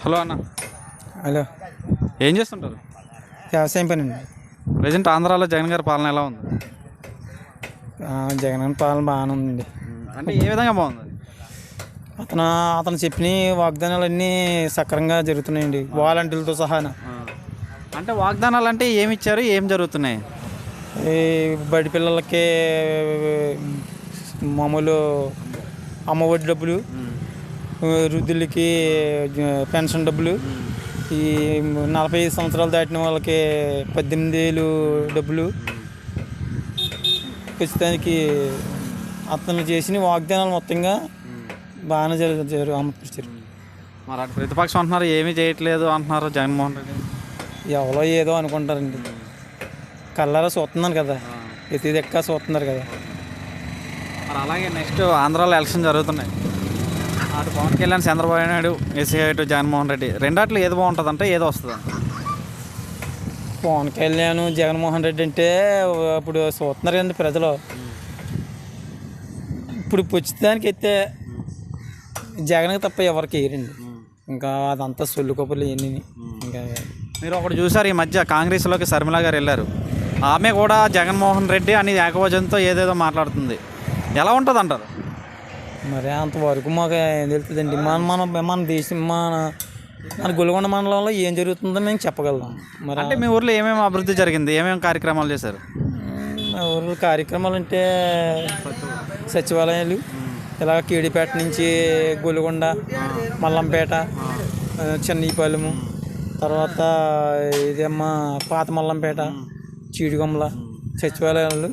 Hello అన్న, hello. ఏం చేస్తుంటారు? వ్యవసాయం పని అండి. ప్రజెంట్ ఆంధ్రాలో జగన్ గారి పాలన ఎలా ఉంది? జగన్ పాలన బాగానే ఉందండి. అంటే ఏ విధంగా బాగుంది? అతను అతను చెప్పిన వాగ్దానాలన్నీ సక్రమంగా జరుగుతున్నాయండి, వాలంటీర్లతో సహా. అంటే వాగ్దానాలు అంటే ఏమి ఇచ్చారు, ఏం జరుగుతున్నాయి? ఈ బడి పిల్లలకి మామూలు అమ్మఒడి డబ్బులు, వృద్ధులకి పెన్షన్ డబ్బులు, ఈ 45 సంవత్సరాలు దాటిన వాళ్ళకి 18,000 డబ్బులు. ఖచ్చితానికి అతను చేసిన వాగ్దానాలు మొత్తంగా బాగానే అమర్చారు. మరి అటు ప్రతిపక్షం అంటున్నారు ఏమీ చేయట్లేదు అంటున్నారు జగన్మోహన్ రెడ్డి. ఎవరో ఏదో అనుకుంటారండి. కళ్ళారా చూస్తున్నాను కదా, ఎత్తి దెక్క చూస్తున్నారు కదా. మరి అలాగే నెక్స్ట్ ఆంధ్రాలో ఎలక్షన్ జరుగుతున్నాయి. అటు పవన్ కళ్యాణ్, చంద్రబాబు నాయుడు, ఇటు జగన్మోహన్ రెడ్డి, రెండాట్లో ఏది బాగుంటుంది అంటే ఏది వస్తుంది? పవన్ కళ్యాణ్, జగన్మోహన్ రెడ్డి అంటే ఇప్పుడు చూస్తున్నారు కదండి ప్రజలు. ఇప్పుడు పుచ్చిదానికి అయితే జగన్కి తప్ప ఎవరికి వేయరండి. ఇంకా అదంతా సొల్లు కబుర్లు ఇవన్నీ. ఇంకా మీరు ఒకటి చూసారు, ఈ మధ్య కాంగ్రెస్లోకి శర్మిల గారు వెళ్ళారు. ఆమె కూడా జగన్మోహన్ రెడ్డి అని ఏకవచనంతో ఏదేదో మాట్లాడుతుంది. ఎలా ఉంటుంది అంటారు? మరి అంతవరకు మాకు ఏం తెలుస్తుందండి. మన దేశం, మన గొల్గొండ మండలంలో ఏం జరుగుతుందో మేము చెప్పగలం. మరి అంటే మీ ఊర్లో ఏమేమి అభివృద్ధి జరిగింది, ఏమేమి కార్యక్రమాలు చేశారు? మా ఊర్లో కార్యక్రమాలు అంటే సచివాలయాలు, ఇలా కేడిపేట నుంచి గొల్గొండ, మల్లంపేట, చెన్నీపాలెము, తర్వాత ఇదేమ్మా పాత మల్లంపేట, చీడిగొమ్మల సచివాలయాలు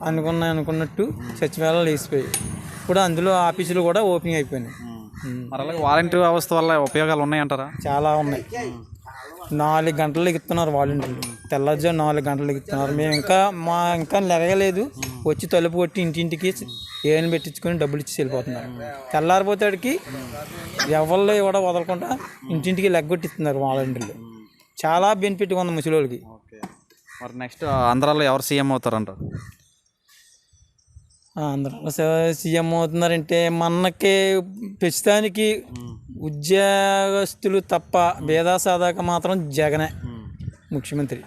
అనుకున్నట్టు సచివాలయాలు వేసిపోయాయి. ఇప్పుడు అందులో ఆఫీసులు కూడా ఓపెనింగ్ అయిపోయినాయి. మరి అలాగే వాలంటీర్ వ్యవస్థ వల్ల ఉపయోగాలు ఉన్నాయంటారా? చాలా ఉన్నాయి. 4 గంటలు ఎగుతున్నారు వాలంటీర్లు. తెల్లవారుజాము 4 గంటలు ఎగుతున్నారు. మేము ఇంకా లెగలేదు. వచ్చి తలుపు కొట్టి ఇంటింటికి ఏం పెట్టించుకొని డబ్బులు ఇచ్చి వెళ్ళిపోతున్నారు. తెల్లారిపోతాడికి ఎవరిలో కూడా వదలకుండా ఇంటింటికి లెగ్గొట్టిస్తున్నారు వాలంటీర్లు. చాలా బెనిఫిట్గా ఉంది ముసలిళ్ళకి. మరి నెక్స్ట్ ఆంధ్రాలో ఎవరు సీఎం అవుతారంటారు? ఆంధ్రాలో సీఎం అవుతున్నారంటే మనకి ప్రస్తుతానికి ఉద్యోగస్తులు తప్ప భేదా సాదాక మాత్రం జగనే ముఖ్యమంత్రి.